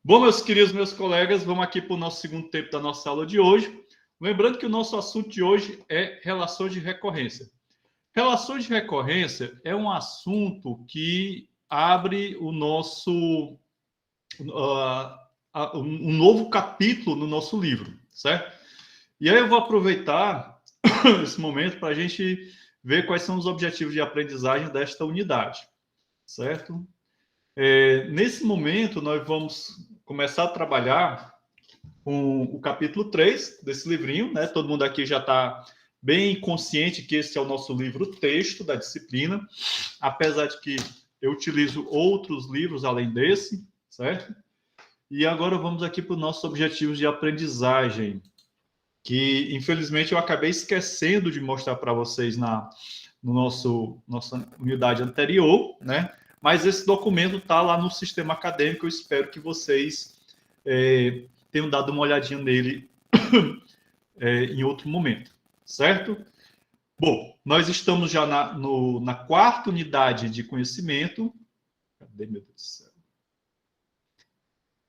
Bom, meus queridos, meus colegas, vamos aqui para o nosso segundo tempo da nossa aula de hoje. Lembrando que o nosso assunto de hoje é relações de recorrência. Relações de recorrência é um assunto que abre o nosso um novo capítulo no nosso livro, certo? E aí eu vou aproveitar esse momento para a gente ver quais são os objetivos de aprendizagem desta unidade, certo? Nesse momento, nós vamos começar a trabalhar com o capítulo 3 desse livrinho, né? Todo mundo aqui já está bem consciente que esse é o nosso livro-texto da disciplina, apesar de que eu utilizo outros livros além desse, certo? E agora vamos aqui para os nossos objetivos de aprendizagem, que infelizmente eu acabei esquecendo de mostrar para vocês nossa unidade anterior, né? Mas esse documento está lá no sistema acadêmico, eu espero que vocês tenham dado uma olhadinha nele em outro momento, certo? Bom, nós estamos já na quarta unidade de conhecimento. Cadê, meu Deus do céu?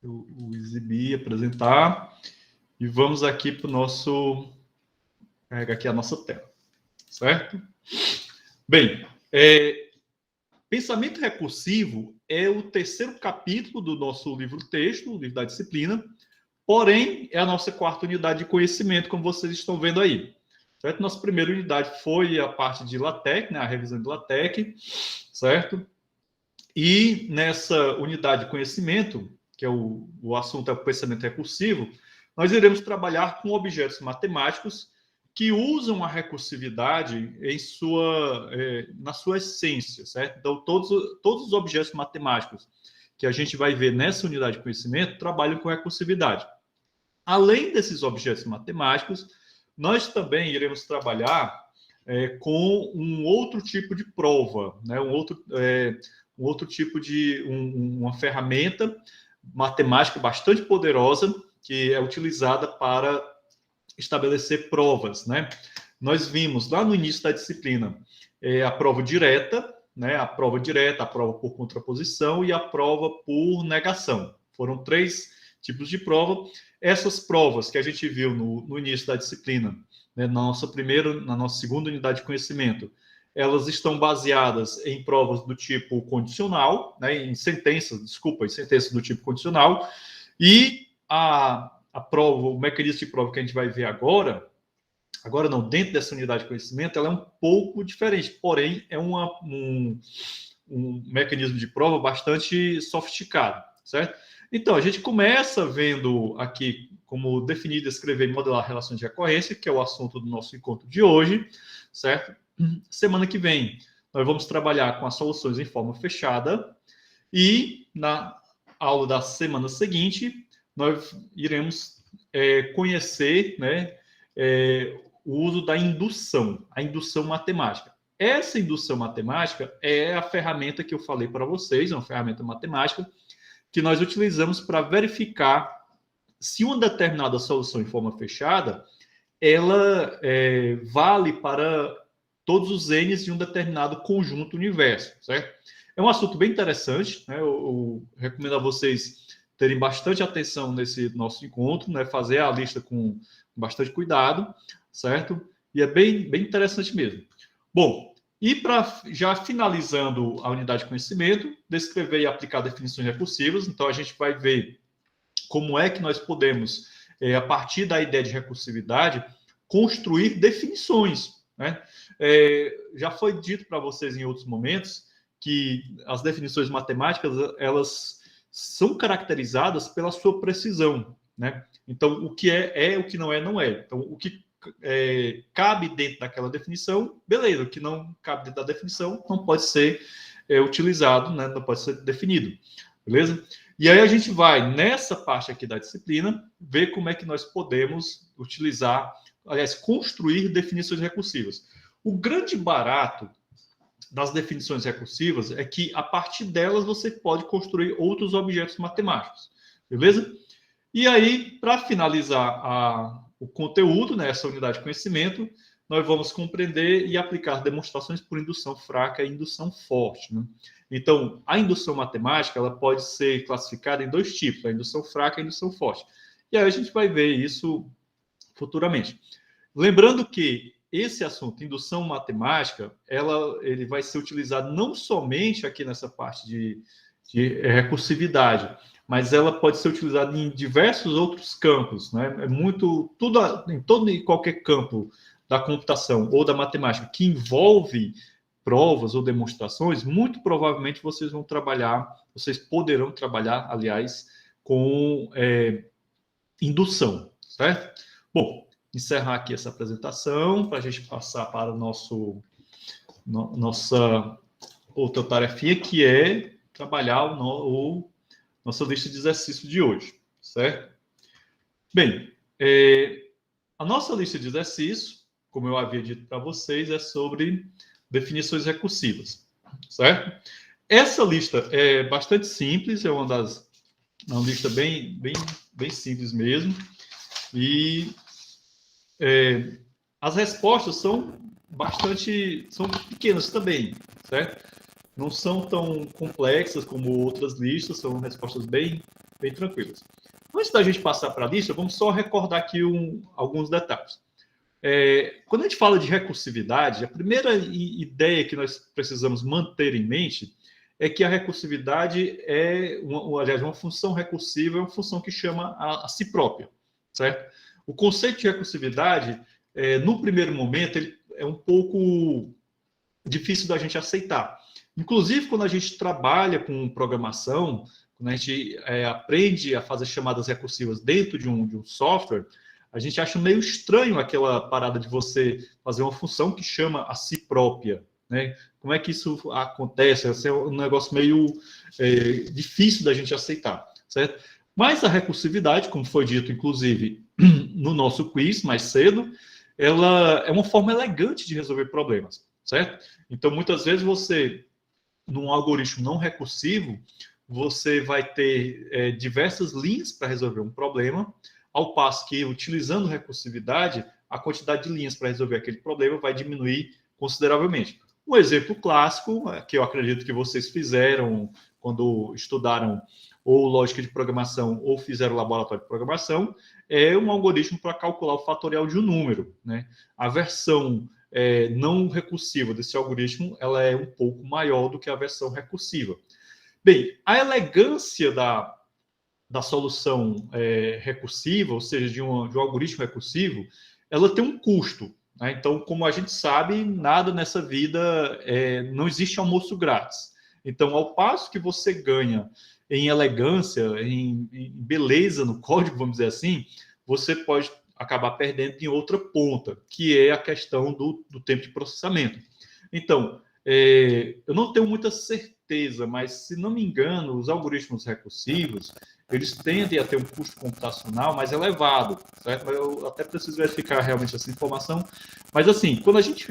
Eu exibi, apresentar. E vamos aqui para o nosso... Carrega aqui a nossa tela, certo? Bem, pensamento recursivo é o terceiro capítulo do nosso livro-texto, o livro da disciplina, porém, é a nossa quarta unidade de conhecimento, como vocês estão vendo aí. Certo? Nossa primeira unidade foi a parte de LaTeX, né? A revisão de LaTeX, certo? E nessa unidade de conhecimento, que é o assunto é o pensamento recursivo, nós iremos trabalhar com objetos matemáticos que usam a recursividade na sua essência, certo? Então, todos os objetos matemáticos que a gente vai ver nessa unidade de conhecimento trabalham com recursividade. Além desses objetos matemáticos, nós também iremos trabalhar com um outro tipo de prova, né? um outro tipo de uma ferramenta matemática bastante poderosa que é utilizada para estabelecer provas, né? Nós vimos lá no início da disciplina a prova direta, né? A prova direta, a prova por contraposição e a prova por negação. Foram 3 tipos de prova. Essas provas que a gente viu no início da disciplina, né? na nossa segunda unidade de conhecimento, elas estão baseadas em provas do tipo condicional, né? em sentenças do tipo condicional, e a prova, o mecanismo de prova que a gente vai ver agora não, dentro dessa unidade de conhecimento, ela é um pouco diferente, porém é um mecanismo de prova bastante sofisticado, certo? Então, a gente começa vendo aqui como definir, descrever e modelar relações de recorrência, que é o assunto do nosso encontro de hoje, certo? Semana que vem, nós vamos trabalhar com as soluções em forma fechada e na aula da semana seguinte, nós iremos conhecer, né, o uso da indução, a indução matemática. Essa indução matemática é a ferramenta que eu falei para vocês, é uma ferramenta matemática que nós utilizamos para verificar se uma determinada solução em forma fechada, ela vale para todos os n's de um determinado conjunto universo, certo? É um assunto bem interessante, né? Eu recomendo a vocês terem bastante atenção nesse nosso encontro, né? Fazer a lista com bastante cuidado, certo? E é bem interessante mesmo. Bom, e para já finalizando a unidade de conhecimento, descrever e aplicar definições recursivas. Então, a gente vai ver como é que nós podemos, a partir da ideia de recursividade, construir definições, né? Já foi dito para vocês em outros momentos que as definições matemáticas, elas são caracterizadas pela sua precisão, né? Então, o que é, o que não é, não é. Então, o que cabe dentro daquela definição, beleza. O que não cabe dentro da definição não pode ser utilizado, né? Não pode ser definido, beleza? E aí a gente vai, nessa parte aqui da disciplina, ver como é que nós podemos utilizar, aliás, construir definições recursivas. O grande barato das definições recursivas é que, a partir delas, você pode construir outros objetos matemáticos, beleza? E aí, para finalizar o conteúdo, né, essa unidade de conhecimento, nós vamos compreender e aplicar demonstrações por indução fraca e indução forte, né? Então, a indução matemática ela pode ser classificada em dois tipos, a indução fraca e a indução forte. E aí a gente vai ver isso futuramente. Lembrando que esse assunto, indução matemática, ele vai ser utilizado não somente aqui nessa parte de recursividade, mas ela pode ser utilizada em diversos outros campos, né? É muito tudo em todo e qualquer campo da computação ou da matemática que envolve provas ou demonstrações, muito provavelmente vocês poderão trabalhar, aliás, com indução, certo? Bom, encerrar aqui essa apresentação para a gente passar para nossa outra tarefinha, que é trabalhar nossa lista de exercícios de hoje, certo? Bem, a nossa lista de exercícios, como eu havia dito para vocês, é sobre definições recursivas, certo? Essa lista é bastante simples, é uma lista bem simples mesmo, e as respostas são pequenas também, certo? Não são tão complexas como outras listas, são respostas bem tranquilas. Antes da gente passar para a lista, vamos só recordar aqui alguns detalhes. Quando a gente fala de recursividade, a primeira ideia que nós precisamos manter em mente é que a recursividade aliás, uma função recursiva é uma função que chama a si própria, certo? O conceito de recursividade, no primeiro momento, ele é um pouco difícil da gente aceitar. Inclusive, quando a gente trabalha com programação, quando a gente aprende a fazer chamadas recursivas dentro de um software, a gente acha meio estranho aquela parada de você fazer uma função que chama a si própria, né? Como é que isso acontece? Esse é um negócio meio difícil da gente aceitar, certo? Mas a recursividade, como foi dito, inclusive, no nosso quiz mais cedo, ela é uma forma elegante de resolver problemas, certo? Então, muitas vezes num algoritmo não recursivo, você vai ter diversas linhas para resolver um problema, ao passo que, utilizando recursividade, a quantidade de linhas para resolver aquele problema vai diminuir consideravelmente. Um exemplo clássico, que eu acredito que vocês fizeram quando estudaram ou lógica de programação ou fizeram laboratório de programação, é um algoritmo para calcular o fatorial de um número, né? A versão não recursiva desse algoritmo ela é um pouco maior do que a versão recursiva. Bem, a elegância da solução recursiva, ou seja, de um algoritmo recursivo, ela tem um custo, né? Então, como a gente sabe, nada nessa vida não existe almoço grátis. Então, ao passo que você ganha em elegância, em beleza no código, vamos dizer assim, você pode acabar perdendo em outra ponta, que é a questão do tempo de processamento. Então, eu não tenho muita certeza, mas, se não me engano, os algoritmos recursivos, eles tendem a ter um custo computacional mais elevado, certo? Mas eu até preciso verificar realmente essa informação. Mas, assim, quando a gente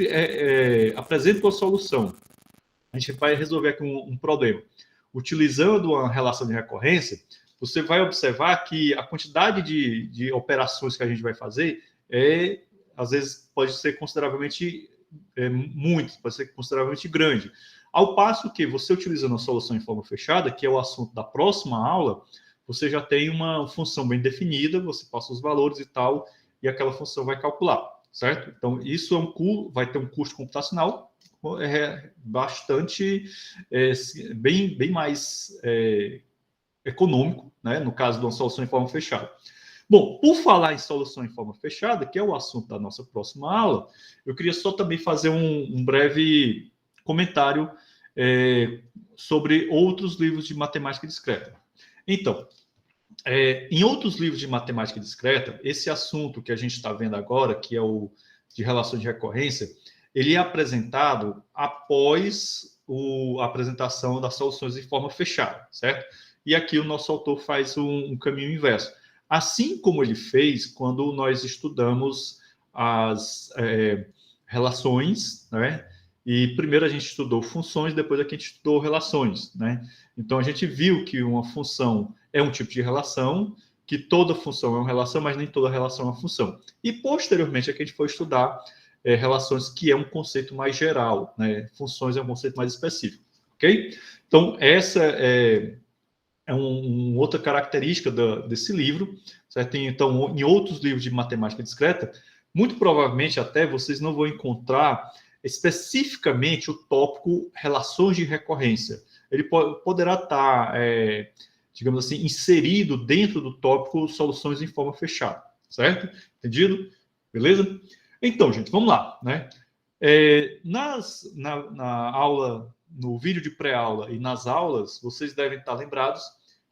apresenta uma solução, a gente vai resolver aqui um problema, utilizando uma relação de recorrência, você vai observar que a quantidade de operações que a gente vai fazer às vezes, pode ser consideravelmente pode ser consideravelmente grande. Ao passo que você utilizando a solução em forma fechada, que é o assunto da próxima aula, você já tem uma função bem definida, você passa os valores e tal, e aquela função vai calcular, certo? Então, isso vai ter um custo computacional bastante, bem mais econômico, né? No caso de uma solução em forma fechada. Bom, por falar em solução em forma fechada, que é o assunto da nossa próxima aula, eu queria só também fazer um breve comentário sobre outros livros de matemática discreta. Então, em outros livros de matemática discreta, esse assunto que a gente está vendo agora, que é o de relação de recorrência, ele é apresentado após a apresentação das soluções em forma fechada, certo? E aqui o nosso autor faz um caminho inverso. Assim como ele fez quando nós estudamos as relações, né? E primeiro a gente estudou funções, depois a gente estudou relações, né? Então a gente viu que uma função é um tipo de relação, que toda função é uma relação, mas nem toda relação é uma função. E posteriormente a gente foi estudar relações, que é um conceito mais geral, né? Funções é um conceito mais específico, ok? Então, essa é outra característica desse livro, certo? Então, em outros livros de matemática discreta, muito provavelmente até vocês não vão encontrar especificamente o tópico relações de recorrência. Ele poderá estar, digamos assim, inserido dentro do tópico soluções em forma fechada, certo? Entendido? Beleza? Então, gente, vamos lá, né? Na aula, no vídeo de pré-aula e nas aulas, vocês devem estar lembrados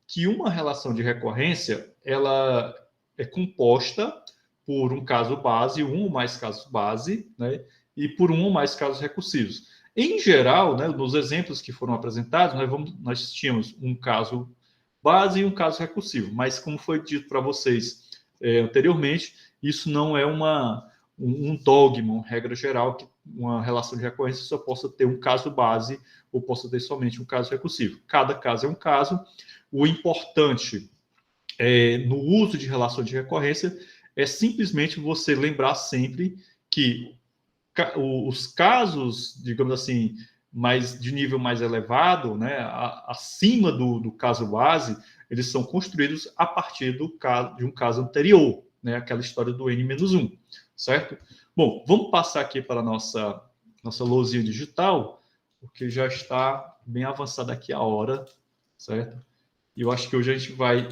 que uma relação de recorrência, ela é composta por um caso base, um ou mais casos base, né? E por um ou mais casos recursivos. Em geral, né, nos exemplos que foram apresentados, nós tínhamos um caso base e um caso recursivo, mas como foi dito para vocês anteriormente, isso não é um dogma, uma regra geral, que uma relação de recorrência só possa ter um caso base ou possa ter somente um caso recursivo. Cada caso é um caso. O importante no uso de relação de recorrência é simplesmente você lembrar sempre que os casos, digamos assim, de nível mais elevado, né, acima do caso base, eles são construídos a partir de um caso anterior, né, aquela história do N-1, certo? Bom, vamos passar aqui para a nossa lousinha digital, porque já está bem avançada aqui a hora, certo? E eu acho que hoje a gente vai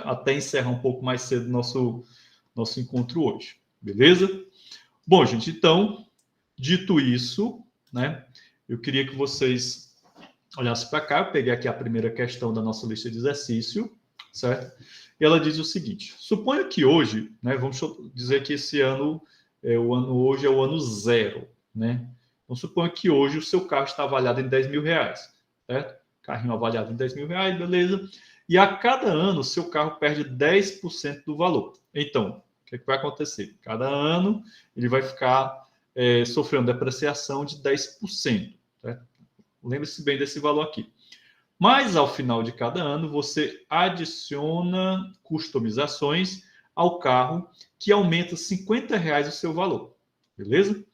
até encerrar um pouco mais cedo nosso encontro hoje, beleza? Bom, gente, então, dito isso, né, eu queria que vocês olhassem para cá. Eu peguei aqui a primeira questão da nossa lista de exercício, certo? E ela diz o seguinte: suponha que hoje, né, vamos dizer que esse ano, hoje é o ano zero, né? Então, suponha que hoje o seu carro está avaliado em 10 mil reais, certo? Carrinho avaliado em 10 mil reais, beleza? E a cada ano, o seu carro perde 10% do valor. Então, o que vai acontecer? Cada ano, ele vai ficar sofrendo depreciação de 10%. Certo? Lembre-se bem desse valor aqui. Mas, ao final de cada ano, você adiciona customizações ao carro que aumenta R$50 o seu valor. Beleza?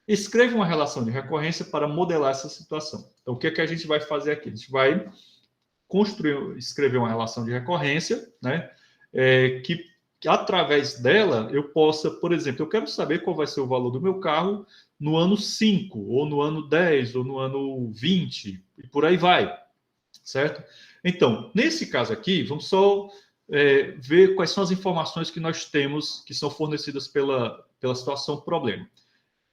Escreva uma relação de recorrência para modelar essa situação. Então, o que é que a gente vai fazer aqui? A gente vai escrever uma relação de recorrência, né? Que através dela eu possa, por exemplo, eu quero saber qual vai ser o valor do meu carro no ano 5, ou no ano 10, ou no ano 20, e por aí vai, certo? Então, nesse caso aqui, vamos só ver quais são as informações que nós temos, que são fornecidas pela situação problema.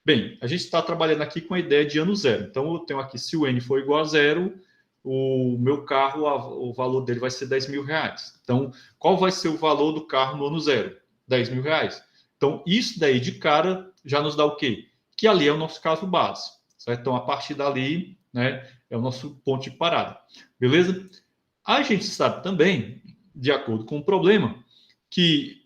Bem, a gente está trabalhando aqui com a ideia de ano zero. Então, eu tenho aqui, se o N for igual a zero, o meu carro, o valor dele vai ser 10 mil reais. Então, qual vai ser o valor do carro no ano zero? 10 mil reais. Então, isso daí de cara já nos dá o quê? Que ali é o nosso caso base, certo? Então, a partir dali, né, é o nosso ponto de parada. Beleza? A gente sabe também, de acordo com o problema, que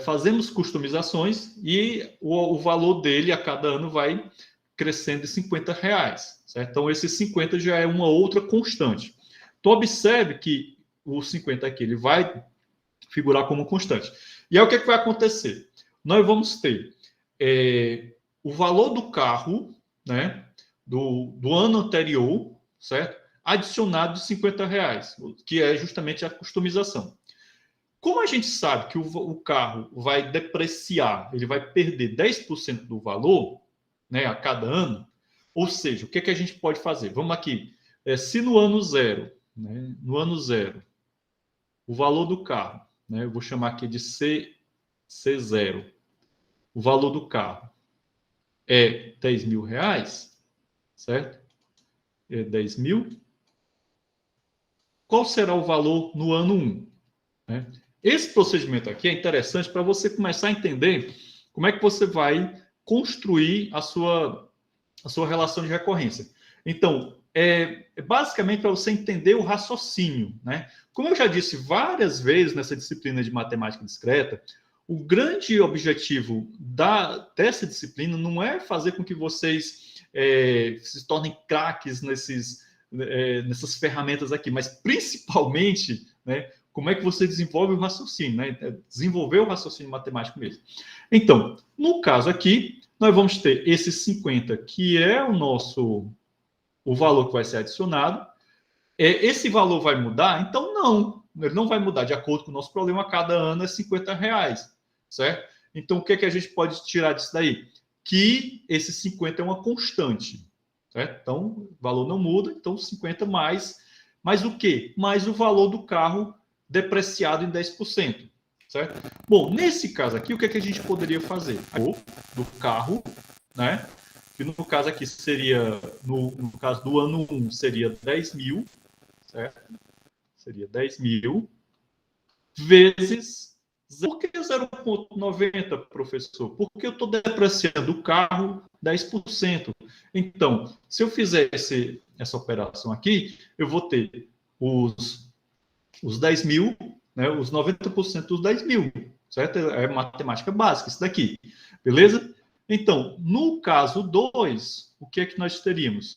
fazemos customizações e o valor dele a cada ano vai crescendo de R$50, certo? Então, esse 50 já é uma outra constante. Então, observe que o 50 aqui ele vai figurar como constante. E aí, o que vai acontecer? Nós vamos ter o valor do carro, né, do ano anterior, certo? Adicionado de R$50, que é justamente a customização. Como a gente sabe que o carro vai depreciar, ele vai perder 10% do valor, né, a cada ano, ou seja, o que a gente pode fazer? Vamos aqui. Se no ano zero, né, o valor do carro, né, eu vou chamar aqui de C0, o valor do carro é 10 mil reais, certo? É 10 mil. Qual será o valor no ano 1? Né? Esse procedimento aqui é interessante para você começar a entender como é que você vai construir a sua relação de recorrência. Então, basicamente para você entender o raciocínio, né? Como eu já disse várias vezes nessa disciplina de matemática discreta, o grande objetivo dessa disciplina não é fazer com que vocês se tornem craques nessas ferramentas aqui, mas principalmente, né, como é que você desenvolve o raciocínio, né? Desenvolver o raciocínio matemático mesmo. Então, no caso aqui, nós vamos ter esse 50, que é o valor que vai ser adicionado. Esse valor vai mudar? Então, não. Ele não vai mudar. De acordo com o nosso problema, cada ano é R$50, certo? Então, o que é que a gente pode tirar disso daí? Que esse 50 é uma constante, certo? Então, o valor não muda. Então, 50 mais o quê? Mais o valor do carro depreciado em 10%, certo? Bom, nesse caso aqui, o que é que a gente poderia fazer? Do carro, né? Que no caso aqui seria, no caso do ano 1, seria 10 mil, certo? Seria 10 mil vezes... Por que 0,90, professor? Porque eu estou depreciando o carro 10%. Então, se eu fizer essa operação aqui, eu vou ter os 10 mil, né, os 90% dos 10 mil, certo? É matemática básica isso daqui, beleza? Então, no caso 2, o que é que nós teríamos?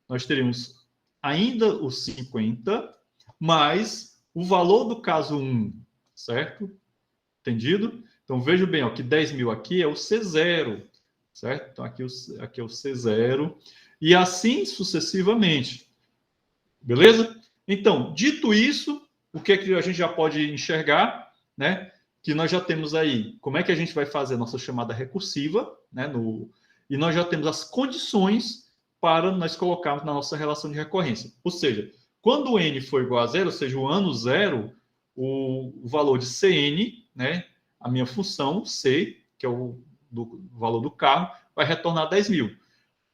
Nós teríamos ainda os 50, mais o valor do caso 1, certo? Entendido? Então, veja bem, ó, que 10 mil aqui é o C0, certo? Então, aqui é o C0, e assim sucessivamente. Beleza? Então, dito isso, o que é que a gente já pode enxergar, né? Que nós já temos aí, como é que a gente vai fazer a nossa chamada recursiva, né? E nós já temos as condições para nós colocarmos na nossa relação de recorrência. Ou seja, quando o n for igual a zero, ou seja, o ano zero, o valor de Cn, né? A minha função C, que é o valor do carro, vai retornar 10 mil.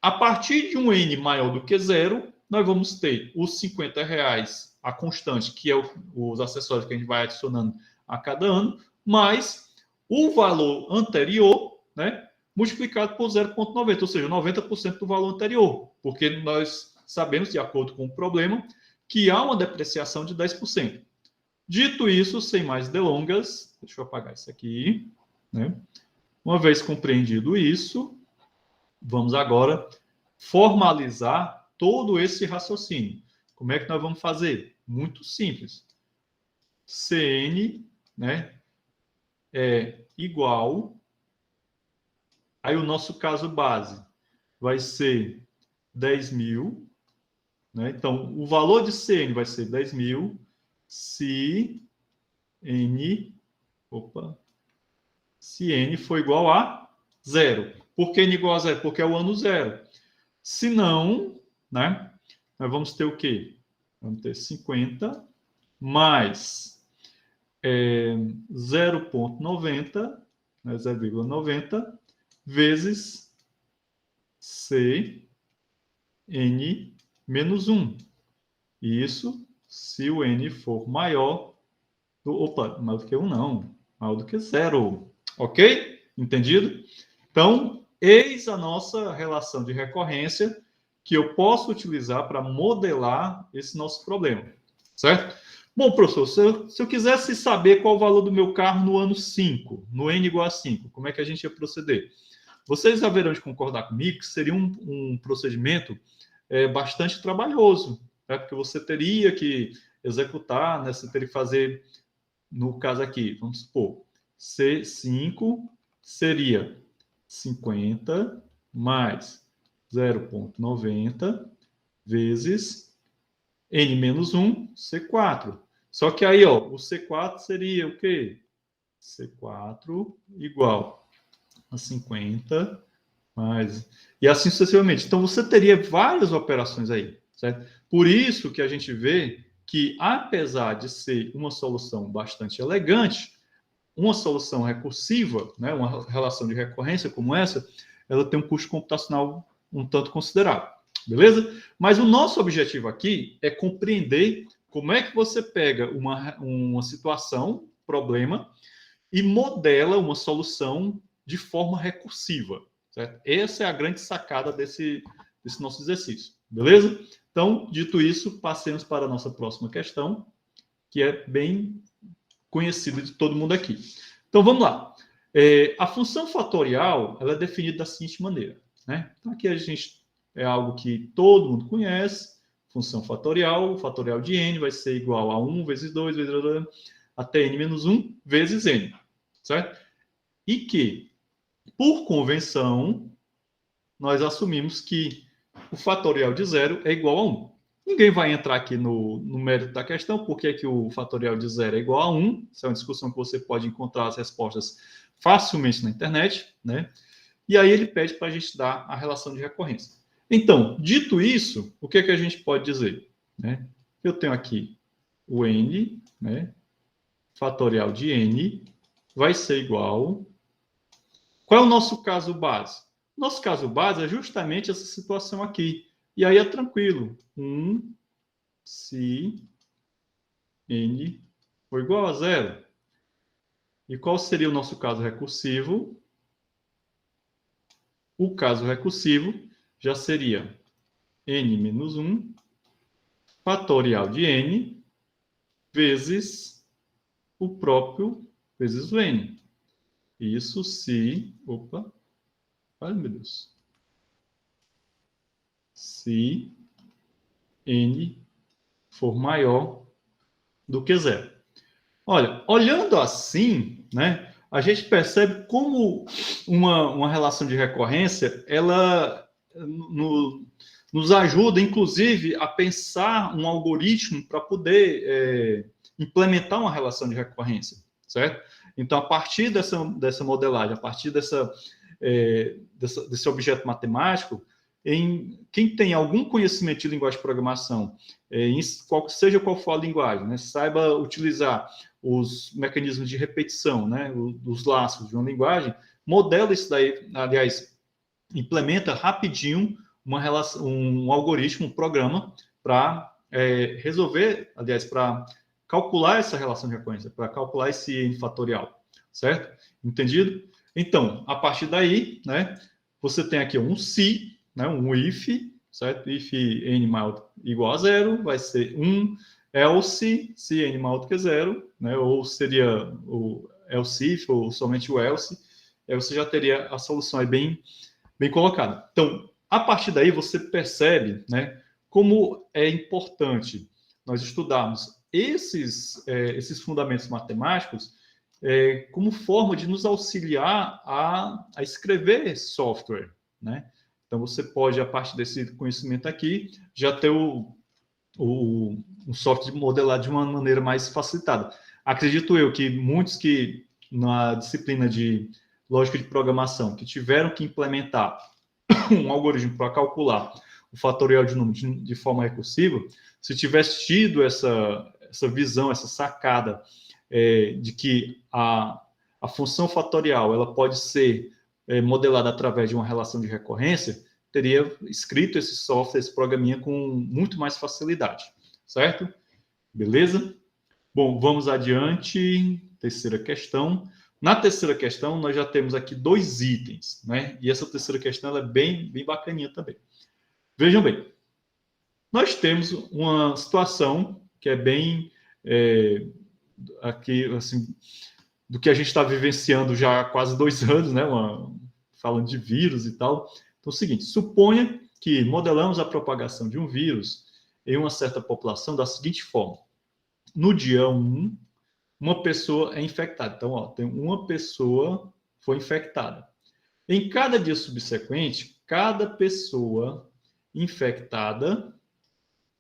A partir de um n maior do que zero, nós vamos ter os R$50, a constante, que é os acessórios que a gente vai adicionando a cada ano, mais o valor anterior, né, multiplicado por 0,90, ou seja, 90% do valor anterior, porque nós sabemos, de acordo com o problema, que há uma depreciação de 10%. Dito isso, sem mais delongas, deixa eu apagar isso aqui, né? Uma vez compreendido isso, vamos agora formalizar todo esse raciocínio. Como é que nós vamos fazer? Muito simples. Cn, né, é igual... Aí o nosso caso base vai ser 10 mil. Né? Então, o valor de Cn vai ser 10 mil se n... se n for igual a zero. Por que n igual a zero? Porque é o ano zero. Se não, né, nós vamos ter o quê? Vamos ter 50 mais 0,90, né, 0,90 vezes C n menos 1. Isso se o n for maior maior do que 1 não, maior do que 0. Ok? Entendido? Então, eis a nossa relação de recorrência que eu posso utilizar para modelar esse nosso problema. Certo? Bom, professor, se eu quisesse saber qual o valor do meu carro no ano 5, no n igual a 5, como é que a gente ia proceder? Vocês haverão de concordar comigo que seria um procedimento bastante trabalhoso, né? Porque você teria que executar, né? Você teria que fazer, no caso aqui, vamos supor, C5 seria 50 mais 0,90 vezes n menos 1, C4. Só que aí, ó, o C4 seria o quê? C4 igual a 50 mais... E assim sucessivamente. Então, você teria várias operações aí, certo? Por isso que a gente vê que, apesar de ser uma solução bastante elegante, uma solução recursiva, né, uma relação de recorrência como essa, ela tem um custo computacional um tanto considerável, beleza? Mas o nosso objetivo aqui é compreender como é que você pega uma situação, problema, e modela uma solução de forma recursiva, certo? Essa é a grande sacada desse nosso exercício, beleza? Então, dito isso, passemos para a nossa próxima questão, que é bem conhecida de todo mundo aqui. Então, vamos lá. A função fatorial, ela é definida da seguinte maneira, né? Então, aqui a gente é algo que todo mundo conhece, função fatorial, o fatorial de n vai ser igual a 1 vezes 2, vezes, até n menos 1 vezes n, certo? E que, por convenção, nós assumimos que o fatorial de zero é igual a 1. Ninguém vai entrar aqui no mérito da questão, porque é que o fatorial de zero é igual a 1. Isso é uma discussão que você pode encontrar as respostas facilmente na internet, né? E aí ele pede para a gente dar a relação de recorrência. Então, dito isso, o que é que a gente pode dizer? Né? Eu tenho aqui o n, né? Fatorial de n vai ser igual... Qual é o nosso caso base? Nosso caso base é justamente essa situação aqui. E aí é tranquilo. 1 se n for igual a zero. E qual seria o nosso caso recursivo? O caso recursivo já seria n menos 1 fatorial de n vezes o próprio vezes o n. Isso se... Opa! Ai, meu Deus. Se n for maior do que zero. Olha, olhando assim, né, a gente percebe como uma relação de recorrência, ela nos ajuda, inclusive, a pensar um algoritmo para poder implementar uma relação de recorrência, certo? Então, a partir dessa modelagem, a partir desse objeto matemático, quem tem algum conhecimento de linguagem de programação, seja qual for a linguagem, né, saiba utilizar os mecanismos de repetição, né, os laços de uma linguagem, modela isso daí, aliás, implementa rapidinho um algoritmo, um programa para resolver, aliás, para calcular essa relação de recorrência, para calcular esse n fatorial, certo? Entendido? Então, a partir daí, né, você tem aqui um se, né, um if, certo? If n maior igual a zero, vai ser 1, else, se n maior do que zero, né, ou seria o else if, ou somente o else, aí você já teria a solução aí bem colocada. Então, a partir daí você percebe, né, como é importante nós estudarmos esses fundamentos matemáticos como forma de nos auxiliar a escrever software, né? Então, você pode, a partir desse conhecimento aqui, já ter um software modelado de uma maneira mais facilitada. Acredito eu que muitos que, na disciplina de lógica de programação, que tiveram que implementar um algoritmo para calcular o fatorial de números de forma recursiva, se tivesse tido essa visão, essa sacada de que a função fatorial ela pode ser modelada através de uma relação de recorrência, teria escrito esse software, esse programinha com muito mais facilidade, certo? Beleza? Bom, vamos adiante. Terceira questão. Na terceira questão, nós já temos aqui 2 itens, né? E essa terceira questão ela é bem bacaninha também. Vejam bem, nós temos uma situação que é bem aqui, assim, do que a gente está vivenciando já há quase 2 anos, né? Falando de vírus e tal. Então, é o seguinte, suponha que modelamos a propagação de um vírus em uma certa população da seguinte forma. No dia 1, uma pessoa é infectada. Então, ó, tem uma pessoa foi infectada. Em cada dia subsequente, cada pessoa infectada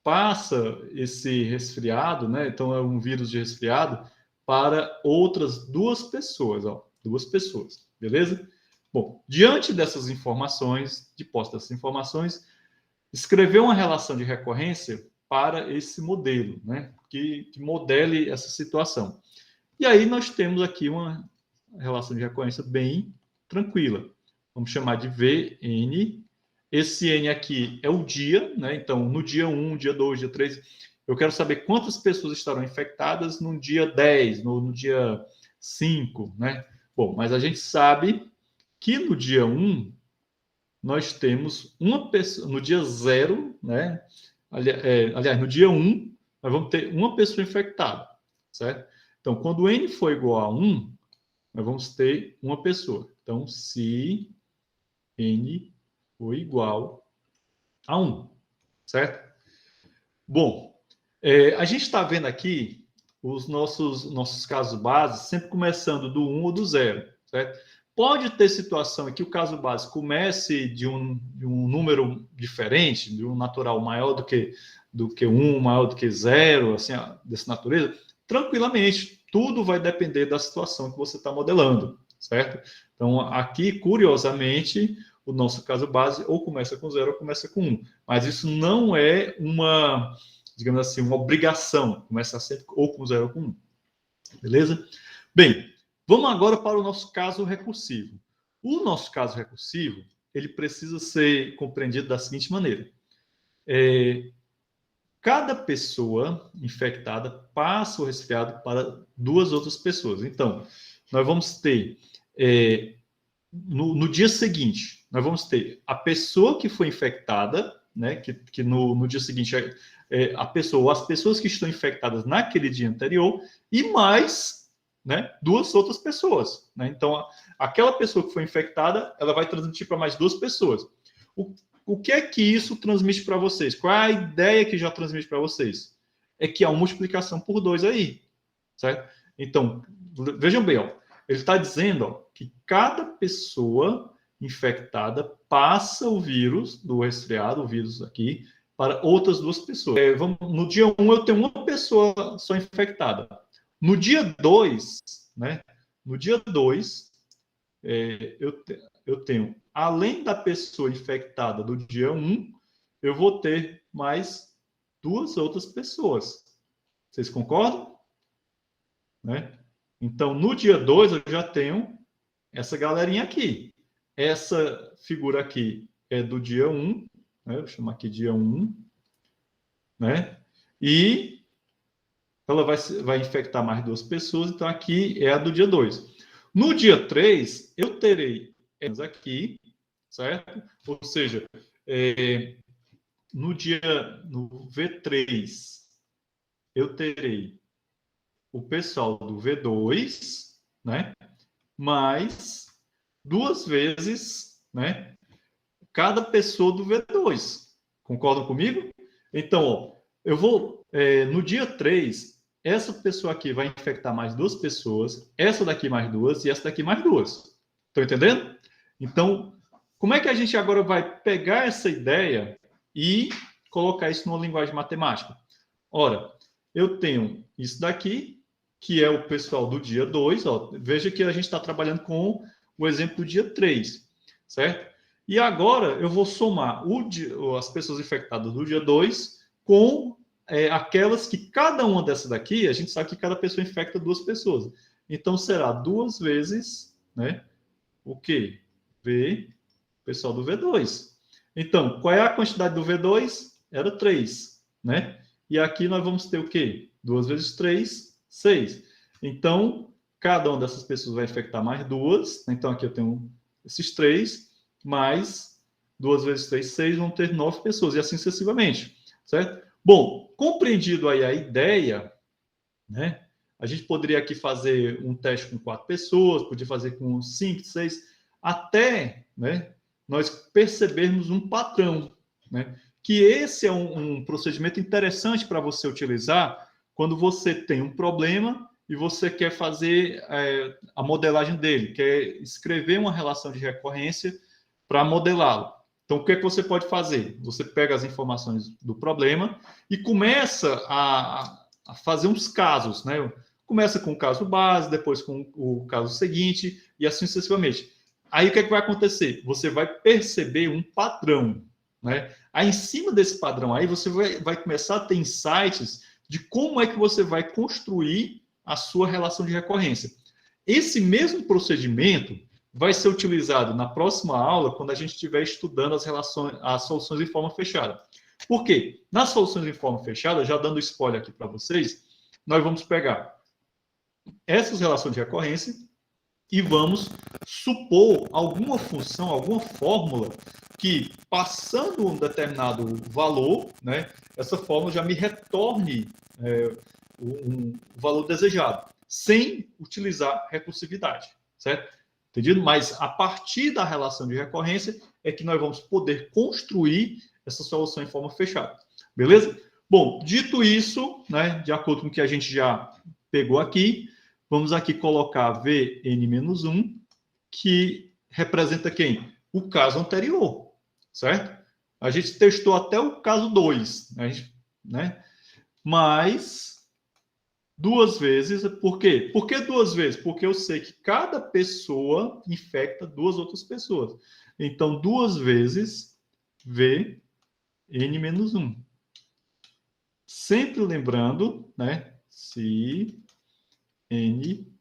passa esse resfriado, né? Então, é um vírus de resfriado para outras 2 pessoas, ó, 2 pessoas, beleza? Bom, diante dessas informações, de posse dessas informações, escrever uma relação de recorrência para esse modelo, né? Que modele essa situação. E aí nós temos aqui uma relação de recorrência bem tranquila. Vamos chamar de Vn. Esse n aqui é o dia, né? Então, no dia 1, dia 2, dia 3, eu quero saber quantas pessoas estarão infectadas no dia 10, no dia 5, né? Bom, mas a gente sabe que no dia 1 nós temos uma pessoa, no dia 0, né? Aliás, no dia 1, nós vamos ter uma pessoa infectada, certo? Então, quando n for igual a 1, nós vamos ter uma pessoa. Então, se n for igual a 1, certo? Bom, a gente está vendo aqui os nossos casos base sempre começando do 1 ou do 0, certo? Pode ter situação em que o caso base comece de um número diferente, de um natural maior do que 1, maior do que 0, assim, dessa natureza, tranquilamente. Tudo vai depender da situação que você está modelando, certo? Então, aqui, curiosamente, o nosso caso base ou começa com 0 ou começa com 1. Mas isso não é uma, digamos assim, uma obrigação. Começa sempre ou com 0 ou com 1. Beleza? Bem, vamos agora para o nosso caso recursivo. O nosso caso recursivo, ele precisa ser compreendido da seguinte maneira. Cada pessoa infectada passa o resfriado para duas outras pessoas. Então, nós vamos ter, no dia seguinte, nós vamos ter a pessoa que foi infectada, né, que no dia seguinte a pessoa, ou as pessoas que estão infectadas naquele dia anterior, e mais, né, duas outras pessoas. Né? Então, aquela pessoa que foi infectada, ela vai transmitir para mais duas pessoas. O que é que isso transmite para vocês? Qual é a ideia que já transmite para vocês? É que há uma multiplicação por 2 aí, certo? Então, vejam bem, ó, ele está dizendo ó, que cada pessoa infectada passa o vírus do resfriado, o vírus aqui, para outras duas pessoas. No dia 1, eu tenho uma pessoa só infectada. No dia 2, né? No dia 2, eu tenho, além da pessoa infectada do dia 1, eu vou ter mais duas outras pessoas. Vocês concordam? Né? Então, no dia 2, eu já tenho essa galerinha aqui. Essa figura aqui é do dia 1, né? Vou chamar aqui dia 1, né? E ela vai infectar mais duas pessoas, então aqui é a do dia 2. No dia 3, eu terei essas aqui, certo? Ou seja, no V3, eu terei o pessoal do V2, né? Mais duas vezes, né? Cada pessoa do V2. Concordam comigo? Então, ó, eu vou, no dia 3, essa pessoa aqui vai infectar mais duas pessoas, essa daqui mais duas e essa daqui mais duas. Estão entendendo? Então, como é que a gente agora vai pegar essa ideia e colocar isso numa linguagem matemática? Ora, eu tenho isso daqui, que é o pessoal do dia 2. Ó, veja que a gente está trabalhando com o exemplo do dia 3, certo? E agora eu vou somar as pessoas infectadas do dia 2 com aquelas que cada uma dessas daqui, a gente sabe que cada pessoa infecta duas pessoas. Então será duas vezes, né? O quê? Pessoal do V2. Então, qual é a quantidade do V2? Era 3, né? E aqui nós vamos ter o quê? 2 vezes 3, 6. Então, cada uma dessas pessoas vai infectar mais duas. Então, aqui eu tenho esses 3, mais 2 vezes 3, 6, vão ter 9 pessoas, e assim sucessivamente, certo? Bom, compreendido aí a ideia, né? A gente poderia aqui fazer um teste com 4 pessoas, podia fazer com 5, 6, até, né, nós percebermos um padrão, né? Que esse é um procedimento interessante para você utilizar quando você tem um problema e você quer fazer a modelagem dele, quer escrever uma relação de recorrência para modelá-lo. Então, o que é que você pode fazer? Você pega as informações do problema e começa a fazer uns casos, né? Começa com o caso base, depois com o caso seguinte, e assim sucessivamente. Aí o que é que vai acontecer? Você vai perceber um padrão, né? Aí, em cima desse padrão aí, você vai começar a ter insights de como é que você vai construir a sua relação de recorrência. Esse mesmo procedimento vai ser utilizado na próxima aula, quando a gente estiver estudando as soluções em forma fechada. Por quê? Nas soluções em forma fechada, já dando spoiler aqui para vocês, nós vamos pegar essas relações de recorrência e vamos supor alguma função, alguma fórmula que, passando um determinado valor, né, essa fórmula já me retorne um valor desejado, sem utilizar recursividade, certo? Entendido? Mas a partir da relação de recorrência é que nós vamos poder construir essa solução em forma fechada. Beleza? Bom, dito isso, né, de acordo com o que a gente já pegou aqui, vamos aqui colocar Vn-1, que representa quem? O caso anterior, certo? A gente testou até o caso 2, né? Mas duas vezes, por quê? Por que duas vezes? Porque eu sei que cada pessoa infecta duas outras pessoas. Então, duas vezes Vn-1. Sempre lembrando, né? Se N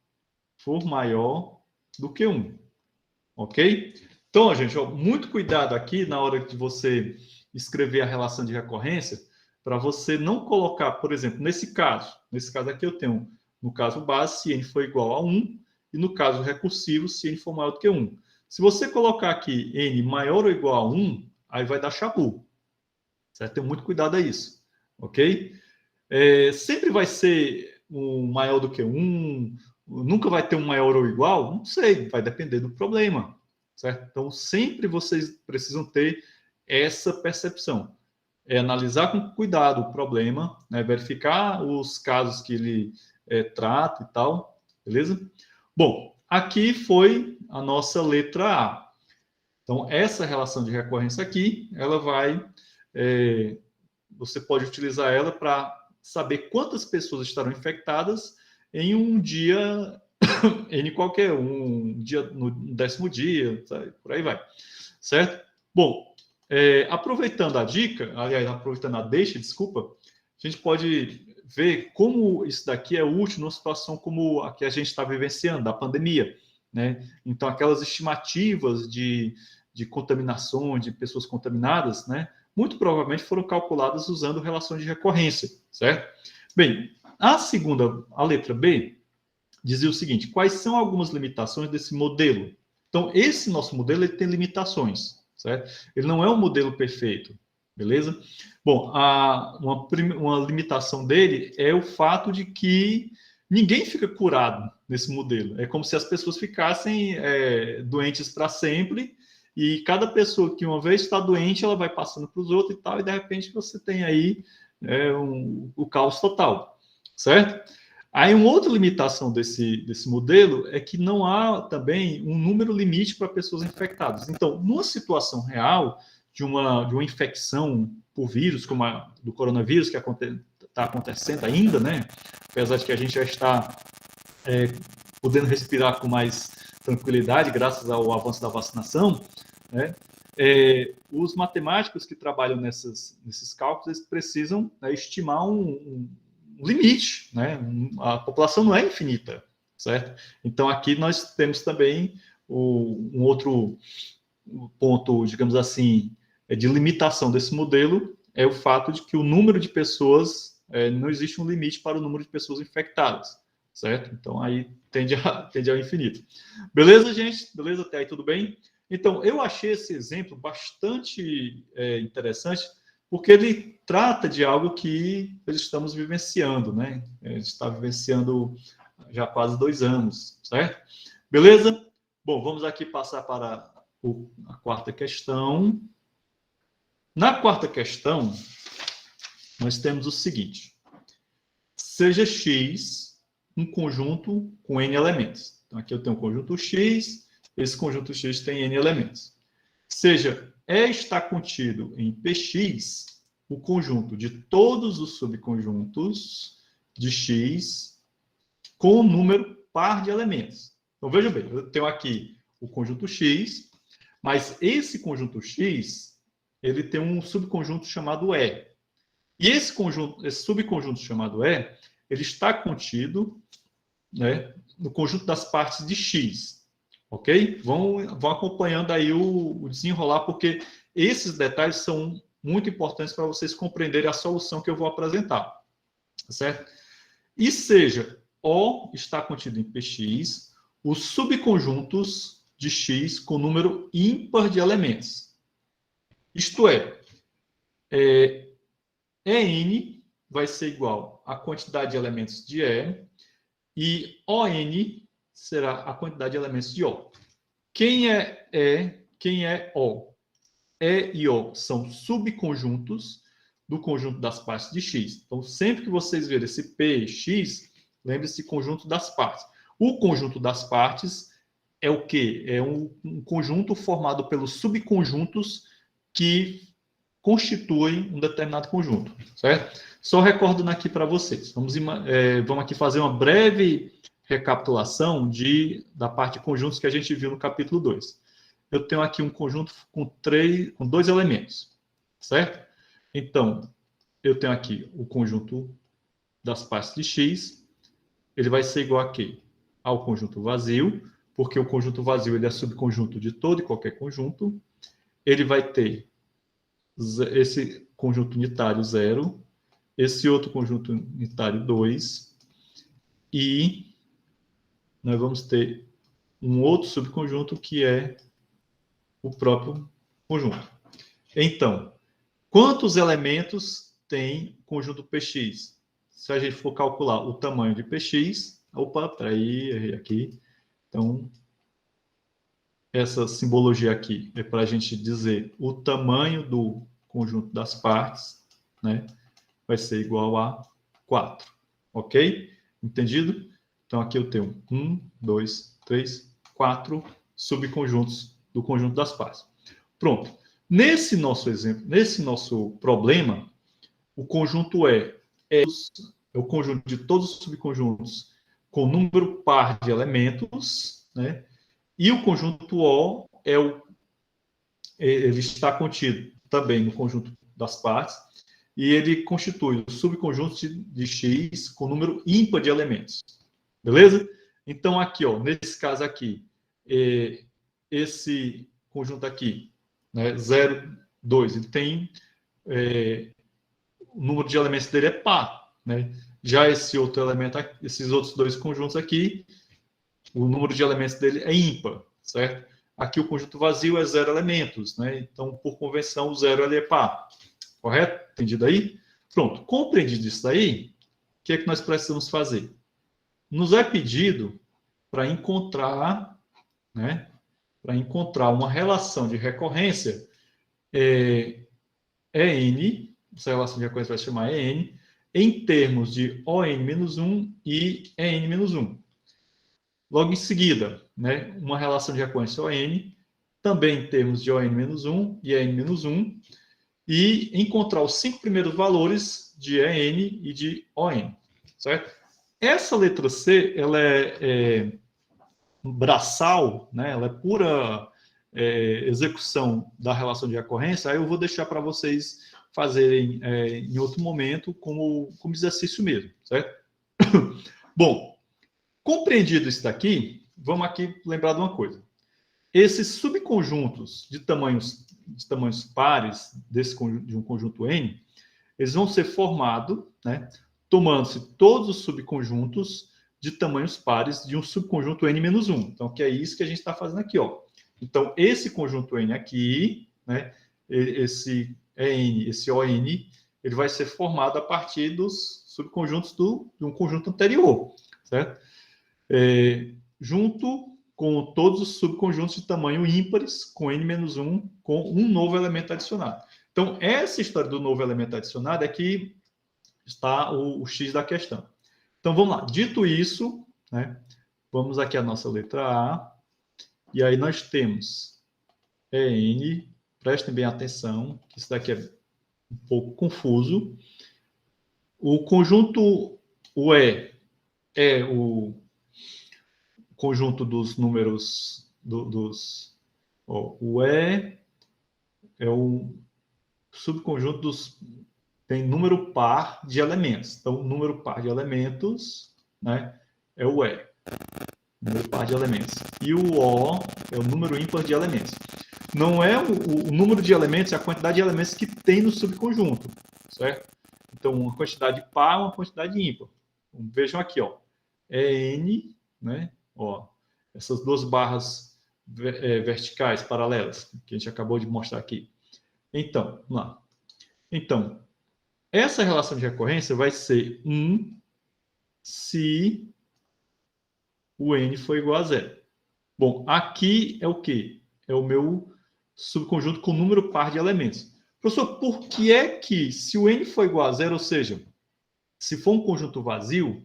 for maior do que 1. Ok? Então, gente, ó, muito cuidado aqui na hora de você escrever a relação de recorrência, para você não colocar, por exemplo, nesse caso aqui eu tenho, no caso base, se n for igual a 1, e no caso recursivo, se n for maior do que 1. Se você colocar aqui n maior ou igual a 1, aí vai dar chabu. Certo? Tem muito cuidado a isso. Ok? Sempre vai ser um maior do que 1, nunca vai ter um maior ou igual? Não sei, vai depender do problema. Certo? Então, sempre vocês precisam ter essa percepção. Analisar com cuidado o problema, né? Verificar os casos que ele trata e tal, beleza? Bom, aqui foi a nossa letra A. Então, essa relação de recorrência aqui, ela vai... você pode utilizar ela para saber quantas pessoas estarão infectadas em um dia, em qualquer um dia, no 10º dia, sabe? Por aí vai, certo? Bom, aproveitando a dica, aliás, aproveitando a deixa, desculpa, a gente pode ver como isso daqui é útil numa situação como a que a gente está vivenciando, da pandemia, né? Então, aquelas estimativas de contaminação, de pessoas contaminadas, né? Muito provavelmente foram calculadas usando relações de recorrência, certo? Bem, a letra B, dizia o seguinte: quais são algumas limitações desse modelo? Então, esse nosso modelo ele tem limitações, certo? Ele não é um modelo perfeito, beleza? Bom, uma limitação dele é o fato de que ninguém fica curado nesse modelo. É como se as pessoas ficassem doentes para sempre, e cada pessoa que uma vez está doente, ela vai passando para os outros e tal, e de repente você tem aí o caos total, certo? Aí, uma outra limitação desse modelo é que não há também um número limite para pessoas infectadas. Então, numa situação real de uma infecção por vírus, como a do coronavírus, que está acontecendo ainda, né? Apesar de que a gente já está podendo respirar com mais tranquilidade, graças ao avanço da vacinação, né? Os matemáticos que trabalham nesses cálculos, eles precisam, né, estimar um limite, né? A população não é infinita, certo? Então, aqui nós temos também um outro ponto, digamos assim, de limitação desse modelo, é o fato de que o número de pessoas, não existe um limite para o número de pessoas infectadas, certo? Então, aí tende ao infinito. Beleza, gente? Beleza? Até aí tudo bem? Então, eu achei esse exemplo bastante interessante, porque ele trata de algo que nós estamos vivenciando, né? A gente está vivenciando já há quase 2 anos, certo? Beleza? Bom, vamos aqui passar para a quarta questão. Na quarta questão, nós temos o seguinte: seja X um conjunto com N elementos. Então, aqui eu tenho um conjunto X, esse conjunto X tem N elementos. Seja E está contido em Px o conjunto de todos os subconjuntos de X com um número par de elementos. Então, veja bem, eu tenho aqui o conjunto X, mas esse conjunto X, ele tem um subconjunto chamado E. E esse subconjunto chamado E, ele está contido, né, no conjunto das partes de X. Ok? Vão acompanhando aí o desenrolar, porque esses detalhes são muito importantes para vocês compreenderem a solução que eu vou apresentar. Certo? E seja O está contido em Px, os subconjuntos de X com número ímpar de elementos. Isto En vai ser igual à quantidade de elementos de E ON será a quantidade de elementos de O. Quem é quem é O? E e O são subconjuntos, do conjunto das partes de X. Então, sempre que vocês verem esse P, X, lembre-se de conjunto das partes. O conjunto das partes é o quê? É um conjunto formado pelos subconjuntos que constituem um determinado conjunto, certo? Só recordando aqui para vocês. Vamos aqui fazer uma breve recapitulação da parte de conjuntos que a gente viu no capítulo 2. Eu tenho aqui um conjunto com 2 elementos, certo? Então, eu tenho aqui o conjunto das partes de X, ele vai ser igual a quê? Ao conjunto vazio, porque o conjunto vazio ele é subconjunto de todo e qualquer conjunto. Ele vai ter esse conjunto unitário 0, esse outro conjunto unitário 2, e nós vamos ter um outro subconjunto que é o próprio conjunto. Então, quantos elementos tem o conjunto PX? Se a gente for calcular o tamanho de PX... Opa, peraí, errei aqui. Então, essa simbologia aqui é para a gente dizer o tamanho do conjunto das partes, né? Vai ser igual a 4. Ok? Entendido? Então, aqui eu tenho 1, 2, 3, 4 subconjuntos do conjunto das partes. Pronto. Nesse nosso exemplo, nesse nosso problema, o conjunto é o conjunto de todos os subconjuntos com número par de elementos, né? E o conjunto O ele está contido também no conjunto das partes, e ele constitui o subconjunto de X com número ímpar de elementos. Beleza? Então, aqui, ó, nesse caso aqui, esse conjunto aqui, né, 0, 2, ele tem... o número de elementos dele é par, né? Já esse outro elemento, esses outros dois conjuntos aqui, o número de elementos dele é ímpar, certo? Aqui o conjunto vazio é 0 elementos, né? Então, por convenção, o 0 ele é par. Correto? Entendido aí? Pronto. Compreendido isso daí, o que é que nós precisamos fazer? Nos é pedido para encontrar, né? Para encontrar uma relação de recorrência EN, essa relação de recorrência vai se chamar EN, em termos de ON-1 e EN-1. Logo em seguida, né, uma relação de recorrência ON, também em termos de ON-1 e EN-1, e encontrar os 5 primeiros valores de EN e de ON, certo? Essa letra C, ela é braçal, né, ela é pura execução da relação de recorrência, aí eu vou deixar para vocês fazerem em outro momento como exercício mesmo, certo? Bom, compreendido isso daqui, vamos aqui lembrar de uma coisa. Esses subconjuntos de tamanhos pares de um conjunto N, eles vão ser formados, né, tomando-se todos os subconjuntos de tamanhos pares de um subconjunto N-1. Então, que é isso que a gente está fazendo aqui, ó. Então, esse conjunto N aqui, né, esse EN, esse ON, ele vai ser formado a partir dos subconjuntos de um conjunto anterior, certo? Junto com todos os subconjuntos de tamanho ímpares, com N-1, com um novo elemento adicionado. Então, essa história do novo elemento adicionado é que está o X da questão. Então, vamos lá. Dito isso, né, vamos aqui à nossa letra A, e aí nós temos EN, prestem bem atenção, que isso daqui é um pouco confuso. O conjunto UE é o conjunto dos números o E é o subconjunto tem número par de elementos. Então, o número par de elementos, né, é o E. Número par de elementos. E o O é o número ímpar de elementos. Não é o número de elementos, é a quantidade de elementos que tem no subconjunto, certo? Então, uma quantidade par, uma quantidade ímpar. Então, vejam aqui, ó. É N, né? Ó, essas duas barras verticais paralelas que a gente acabou de mostrar aqui. Então, vamos lá. Então, essa relação de recorrência vai ser 1 se o n for igual a 0. Bom, aqui é o quê? É o meu subconjunto com número par de elementos. Professor, por que é que, se o N for igual a zero, ou seja, se for um conjunto vazio,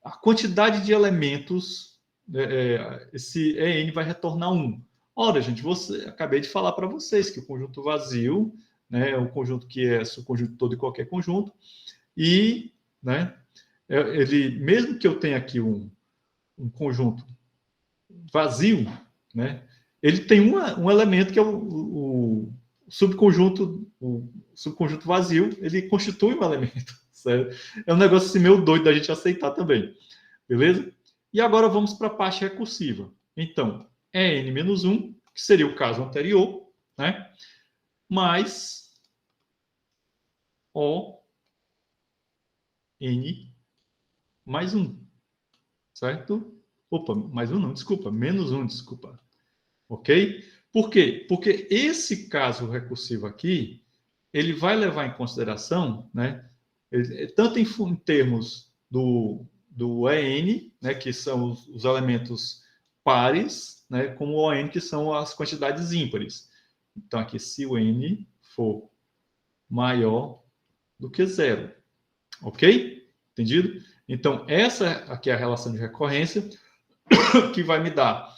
a quantidade de elementos, esse N vai retornar 1? Ora, gente, acabei de falar para vocês que o conjunto vazio, né, é um conjunto que é subconjunto todo e qualquer conjunto, e, né, ele, mesmo que eu tenha aqui um conjunto vazio, né, ele tem um elemento que é o subconjunto vazio, ele constitui um elemento, certo? É um negócio assim meio doido da gente aceitar também, beleza? E agora vamos para a parte recursiva. Então, é n-1, que seria o caso anterior, né? Mais O n mais 1, certo? Opa, mais 1 não, desculpa, menos 1, desculpa. Ok? Por quê? Porque esse caso recursivo aqui, ele vai levar em consideração, né, tanto em termos do EN, né, que são os elementos pares, né, como o ON, que são as quantidades ímpares. Então, aqui, se o N for maior do que zero. Ok? Entendido? Então, essa aqui é a relação de recorrência que vai me dar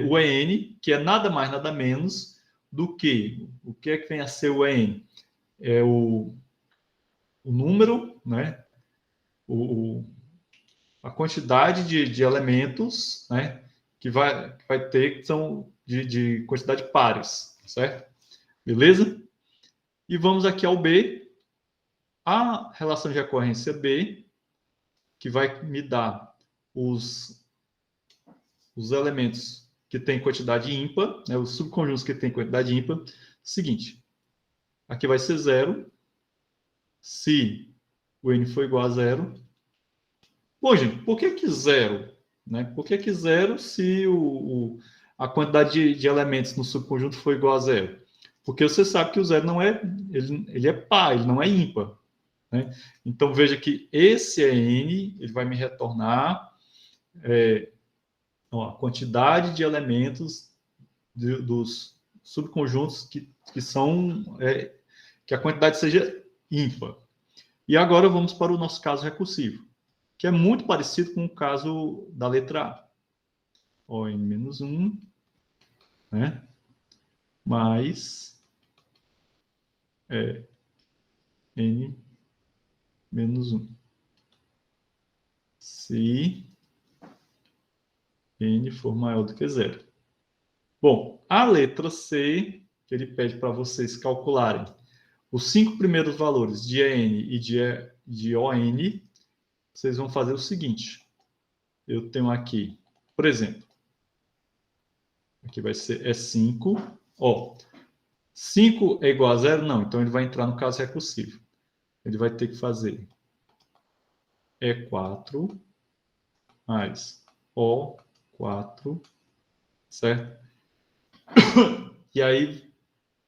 o EN, que é nada mais, nada menos do que... O que é que vem a ser o EN? É o número, né? A quantidade de elementos, né? Que vai ter, que são de quantidade pares, certo? Beleza? E vamos aqui ao B. A relação de recorrência B, que vai me dar os elementos que têm quantidade ímpar, né, os subconjuntos que têm quantidade ímpar. Seguinte, aqui vai ser zero, se o n for igual a zero. Bom, gente, por que zero? Né? Por que zero se a quantidade de elementos no subconjunto for igual a zero? Porque você sabe que o zero não é, ele é par, ele não é ímpar. Né? Então, veja que esse n, ele vai me retornar a quantidade de elementos dos subconjuntos que são que a quantidade seja ímpar. E agora vamos para o nosso caso recursivo, que é muito parecido com o caso da letra A. O n-1, né? Mais n-1. Se n for maior do que zero. Bom, a letra C, que ele pede para vocês calcularem os 5 primeiros valores de EN e de ON, vocês vão fazer o seguinte. Eu tenho aqui, por exemplo, aqui vai ser 5. Ó, 5 é igual a zero? Não, então ele vai entrar no caso recursivo. Ele vai ter que fazer E4 mais O4, certo? E aí,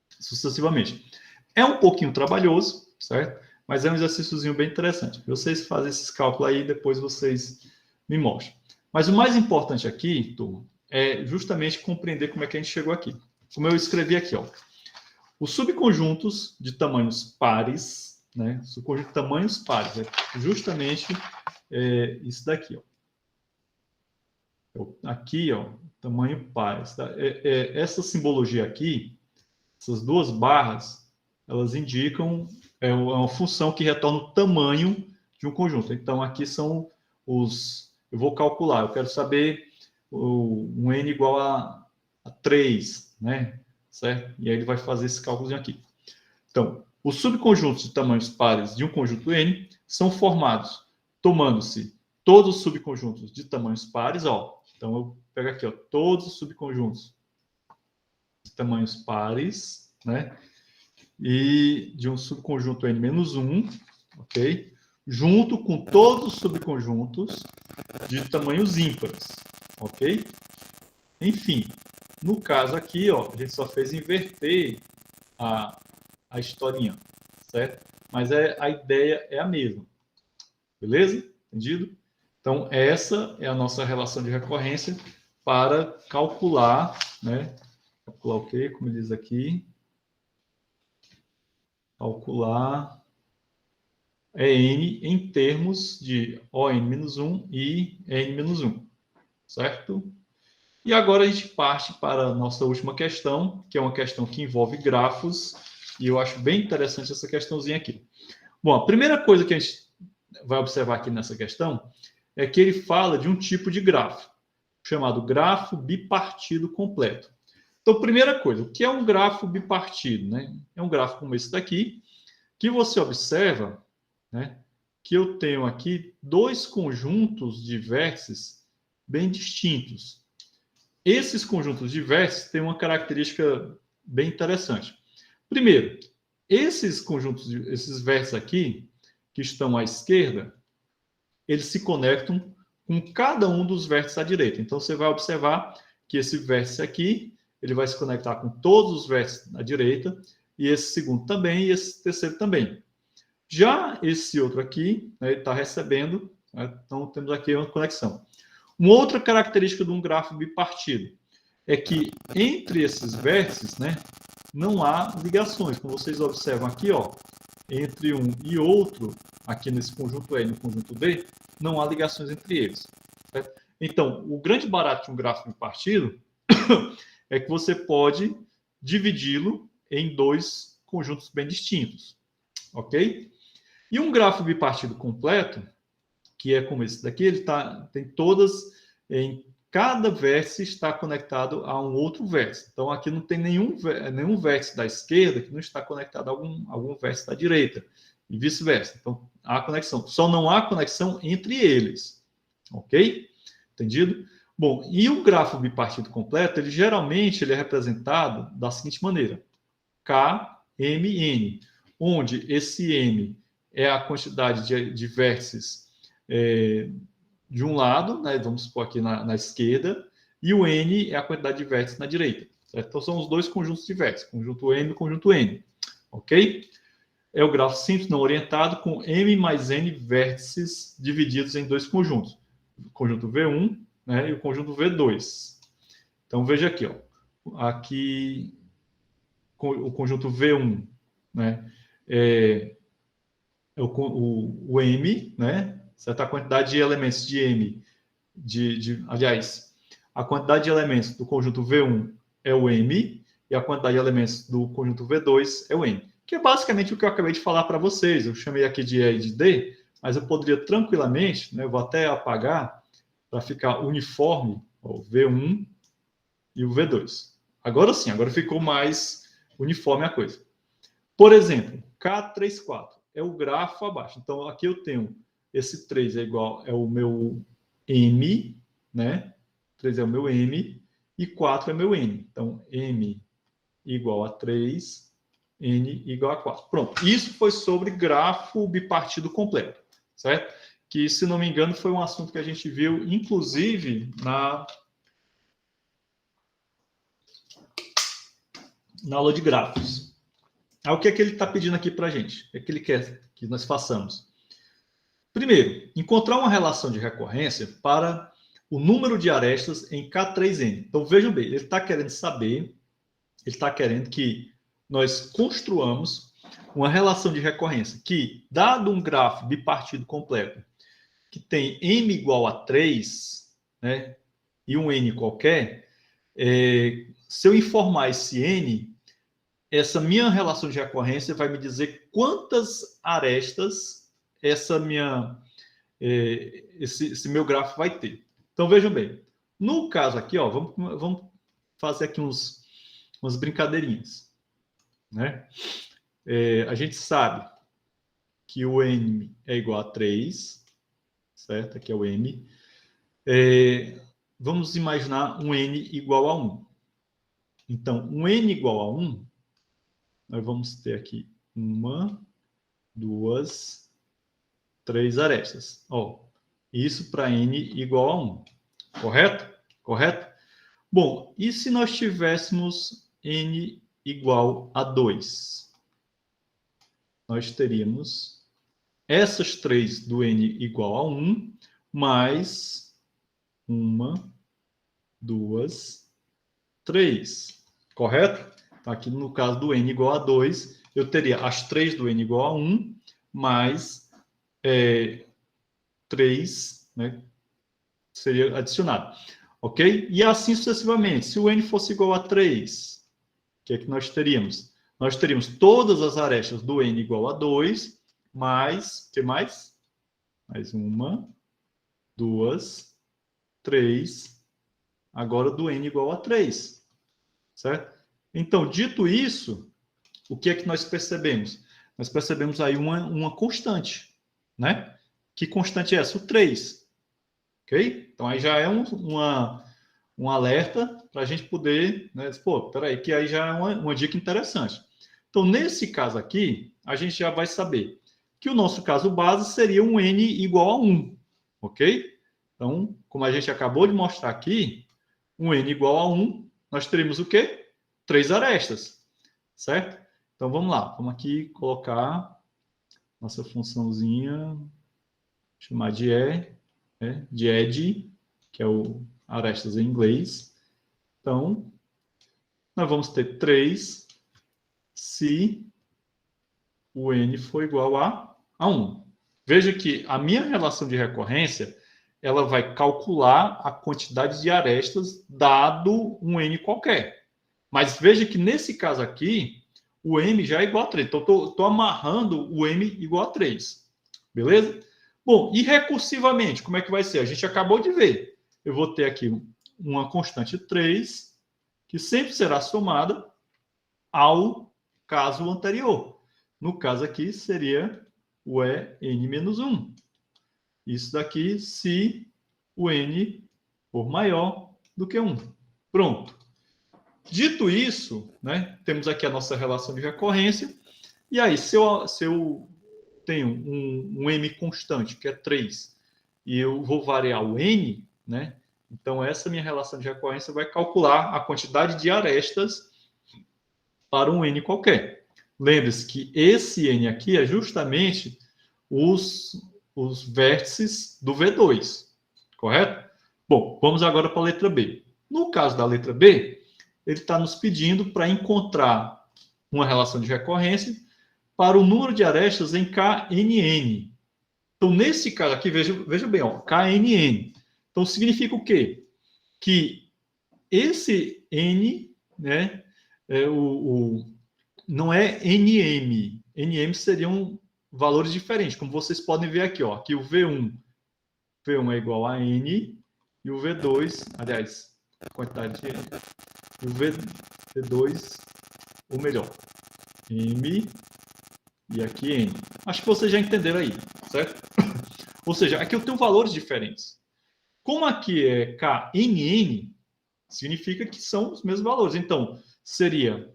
sucessivamente. É um pouquinho trabalhoso, certo? Mas é um exercíciozinho bem interessante. Vocês fazem esses cálculos aí e depois vocês me mostram. Mas o mais importante aqui, turma, é justamente compreender como é que a gente chegou aqui. Como eu escrevi aqui, ó. Os subconjuntos de tamanhos pares, né? Subconjunto de tamanhos pares, é justamente isso daqui, ó. Aqui, ó, tamanho pares. Tá? Essa simbologia aqui, essas duas barras, elas indicam uma função que retorna o tamanho de um conjunto. Então, aqui são os... Eu vou calcular, eu quero saber um n igual a 3, né? Certo? E aí ele vai fazer esse cálculo aqui. Então, os subconjuntos de tamanhos pares de um conjunto n são formados tomando-se todos os subconjuntos de tamanhos pares, ó. Então, eu pego aqui, ó, todos os subconjuntos de tamanhos pares, né? E de um subconjunto n-1, ok? Junto com todos os subconjuntos de tamanhos ímpares, ok? Enfim, no caso aqui, ó, a gente só fez inverter a historinha, certo? Mas a ideia é a mesma, beleza? Entendido? Então, essa é a nossa relação de recorrência para calcular, né? Calcular o quê? Como diz aqui. calcular n em termos de ON-1 e N-1, certo? E agora a gente parte para a nossa última questão, que é uma questão que envolve grafos, e eu acho bem interessante essa questãozinha aqui. Bom, a primeira coisa que a gente vai observar aqui nessa questão é que ele fala de um tipo de grafo, chamado grafo bipartido completo. Então, primeira coisa, o que é um grafo bipartido, né? É um grafo como esse daqui, que você observa, né, que eu tenho aqui dois conjuntos de vértices bem distintos. Esses conjuntos de vértices têm uma característica bem interessante. Primeiro, esses vértices aqui, que estão à esquerda, eles se conectam com cada um dos vértices à direita. Então, você vai observar que esse vértice aqui, ele vai se conectar com todos os vértices à direita, e esse segundo também, e esse terceiro também. Já esse outro aqui, né, ele está recebendo, né, então temos aqui uma conexão. Uma outra característica de um grafo bipartido é que entre esses vértices, né, não há ligações. Como vocês observam aqui, ó, entre um e outro, aqui nesse conjunto E e no conjunto D, não há ligações entre eles. Certo? Então, o grande barato de um grafo bipartido é que você pode dividi-lo em dois conjuntos bem distintos. Ok? E um grafo bipartido completo, que é como esse daqui, ele tem todas, em cada vértice está conectado a um outro vértice. Então, aqui não tem nenhum vértice da esquerda que não está conectado a algum vértice da direita, e vice-versa. Então, há conexão. Só não há conexão entre eles. Ok? Entendido? Bom, e o grafo bipartido completo, ele geralmente é representado da seguinte maneira. KMN, onde esse M é a quantidade de vértices de um lado, né, vamos supor aqui na esquerda, e o N é a quantidade de vértices na direita. Certo? Então, são os dois conjuntos de vértices, conjunto M e conjunto N. Ok? É o grafo simples não orientado com M mais N vértices divididos em dois conjuntos. O conjunto V1, né, e o conjunto V2. Então, veja aqui, ó. Aqui, o conjunto V1, né, é o M, né? Certa quantidade de elementos de M, aliás, a quantidade de elementos do conjunto V1 é o M e a quantidade de elementos do conjunto V2 é o N, que é basicamente o que eu acabei de falar para vocês. Eu chamei aqui de E e de D, mas eu poderia tranquilamente, né, eu vou até apagar para ficar uniforme o V1 e o V2. Agora sim, agora ficou mais uniforme a coisa. Por exemplo, K34 é o grafo abaixo. Então, aqui eu tenho esse 3 é igual, é o meu M, né? 3 é o meu M e 4 é meu N. Então, M igual a 3, N igual a 4. Pronto. Isso foi sobre grafo bipartido completo, certo? Que, se não me engano, foi um assunto que a gente viu, inclusive, na aula de grafos. Aí, o que é que ele está pedindo aqui para a gente? O que é que ele quer que nós façamos? Primeiro, encontrar uma relação de recorrência para o número de arestas em K3N. Então, vejam bem, ele está querendo saber, ele está querendo que nós construamos uma relação de recorrência que, dado um grafo bipartido completo, que tem M igual a 3, né, e um N qualquer, se eu informar esse N, essa minha relação de recorrência vai me dizer quantas arestas esse meu gráfico vai ter. Então, vejam bem. No caso aqui, ó, vamos fazer aqui umas brincadeirinhas. Né? A gente sabe que o N é igual a 3, certo? Aqui é o M. Vamos imaginar um N igual a 1. Então, um N igual a 1, nós vamos ter aqui 1, 2, 3 arestas. Ó, isso para N igual a 1. Correto? Correto? Bom, e se nós tivéssemos N igual a 2? Nós teríamos essas 3 do N igual a 1, mais 1, 2, 3. Correto? Aqui no caso do N igual a 2, eu teria as 3 do n igual a 1, mais 3, né, seria adicionado. Ok? E assim sucessivamente. Se o n fosse igual a 3, o que é que nós teríamos? Nós teríamos todas as arestas do n igual a 2, mais, o que mais? Mais 1, 2, 3, agora do n igual a 3, certo? Então, dito isso, o que é que nós percebemos? Nós percebemos aí uma constante, né? Que constante é essa? O 3, ok? Então, aí já é um alerta para a gente poder, né? Pô, peraí, que aí já é uma dica interessante. Então, nesse caso aqui, a gente já vai saber que o nosso caso base seria um n igual a 1, ok? Então, como a gente acabou de mostrar aqui, um n igual a 1, nós teremos o quê? 3 arestas, certo? Então, vamos lá. Vamos aqui colocar nossa funçãozinha, chamar de de ed, que é o arestas em inglês. Então, nós vamos ter 3 se o n for igual a 1. Veja que a minha relação de recorrência, ela vai calcular a quantidade de arestas dado um n qualquer. Mas veja que nesse caso aqui, o m já é igual a 3. Então, estou amarrando o m igual a 3. Beleza? Bom, e recursivamente, como é que vai ser? A gente acabou de ver. Eu vou ter aqui uma constante 3, que sempre será somada ao caso anterior. No caso aqui, seria o n-1. Isso daqui se o n for maior do que 1. Pronto. Dito isso, né, temos aqui a nossa relação de recorrência. E aí, se eu tenho um m constante, que é 3, e eu vou variar o n, né, então essa minha relação de recorrência vai calcular a quantidade de arestas para um n qualquer. Lembre-se que esse n aqui é justamente os vértices do V2, correto? Bom, vamos agora para a letra B. No caso da letra B, ele está nos pedindo para encontrar uma relação de recorrência para o número de arestas em KNN. Então, nesse caso aqui, veja bem, ó, KNN. Então, significa o quê? Que esse N, né, não é NM. NM seriam valores diferentes, como vocês podem ver aqui, ó. Aqui o V1 é igual a N, e o V2, aliás, a quantidade de N, e o V2, ou melhor, M, e aqui N. Acho que vocês já entenderam aí, certo? Ou seja, aqui eu tenho valores diferentes. Como aqui é KNN, significa que são os mesmos valores. Então, seria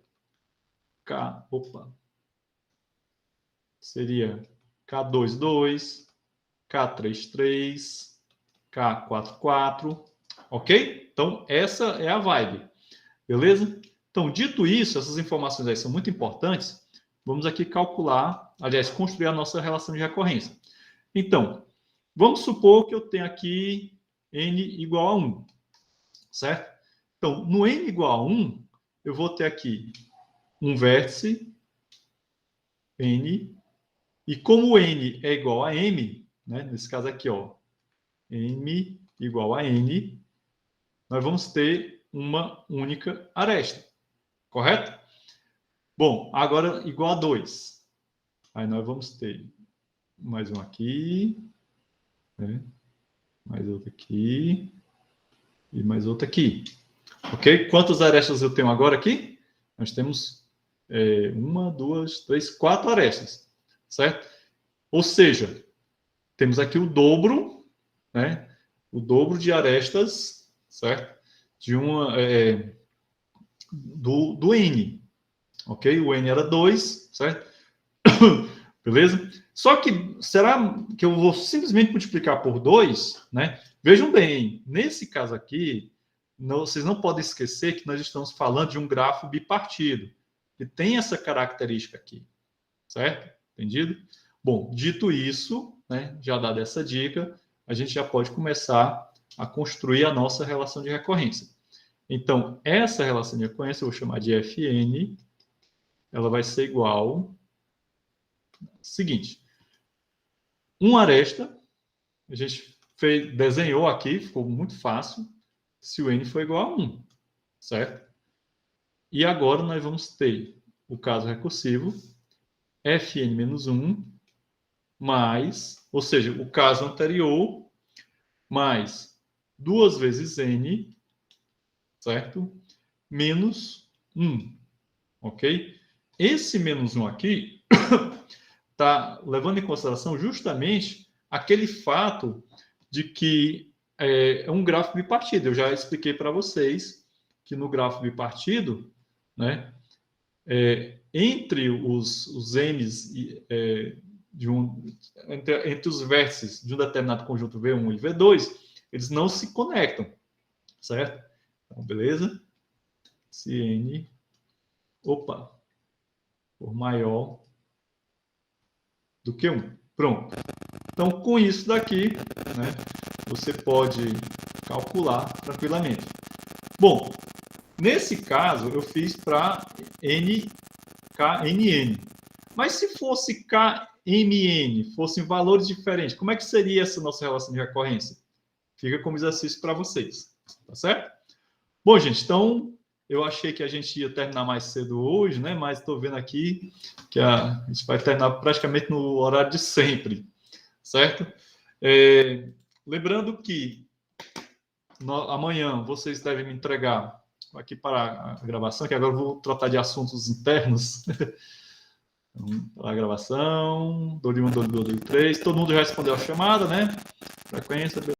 seria K22, K33, K44, ok? Então, essa é a vibe, beleza? Então, dito isso, essas informações aí são muito importantes, vamos aqui calcular, aliás, construir a nossa relação de recorrência. Então, vamos supor que eu tenho aqui n igual a 1, certo? Então, no n igual a 1, eu vou ter aqui um vértice, n, e como o n é igual a m, né, nesse caso aqui, ó, m igual a n, nós vamos ter uma única aresta, correto? Bom, agora igual a 2. Aí nós vamos ter mais um aqui, né, mais outro aqui, e mais outro aqui. Ok? Quantas arestas eu tenho agora aqui? Nós temos 1, 2, 3, 4 arestas, certo? Ou seja, temos aqui o dobro, né? O dobro de arestas, certo? De do N, ok? O N era 2, certo? Beleza? Só que, será que eu vou simplesmente multiplicar por 2, né? Vejam bem, nesse caso aqui, vocês não podem esquecer que nós estamos falando de um grafo bipartido, que tem essa característica aqui, certo? Entendido? Bom, dito isso, né, já dada essa dica, a gente já pode começar a construir a nossa relação de recorrência. Então, essa relação de recorrência eu vou chamar de Fn, ela vai ser igual ao seguinte. Uma aresta, a gente desenhou aqui, ficou muito fácil, se o n for igual a 1, certo? E agora nós vamos ter o caso recursivo, fn-1, mais, ou seja, o caso anterior, mais 2 vezes n, certo? Menos 1, ok? Esse menos 1 aqui está levando em consideração justamente aquele fato de que é um gráfico bipartido. Eu já expliquei para vocês que no gráfico bipartido, né, entre os n's entre os vértices de um determinado conjunto V1 e V2, eles não se conectam, certo? Então, beleza? Se n, for maior do que 1. Pronto. Então, com isso daqui, né, você pode calcular tranquilamente. Bom, nesse caso, eu fiz para KNN. Mas se fosse KMN, fossem valores diferentes, como é que seria essa nossa relação de recorrência? Fica como exercício para vocês. Tá certo? Bom, gente, então eu achei que a gente ia terminar mais cedo hoje, né? Mas estou vendo aqui que a gente vai terminar praticamente no horário de sempre, certo? Lembrando que amanhã vocês devem me entregar aqui para a gravação, que agora eu vou tratar de assuntos internos. Para a gravação, Dori 1, Dori 2, Dori 3. Todo mundo já respondeu a chamada, né? Frequência.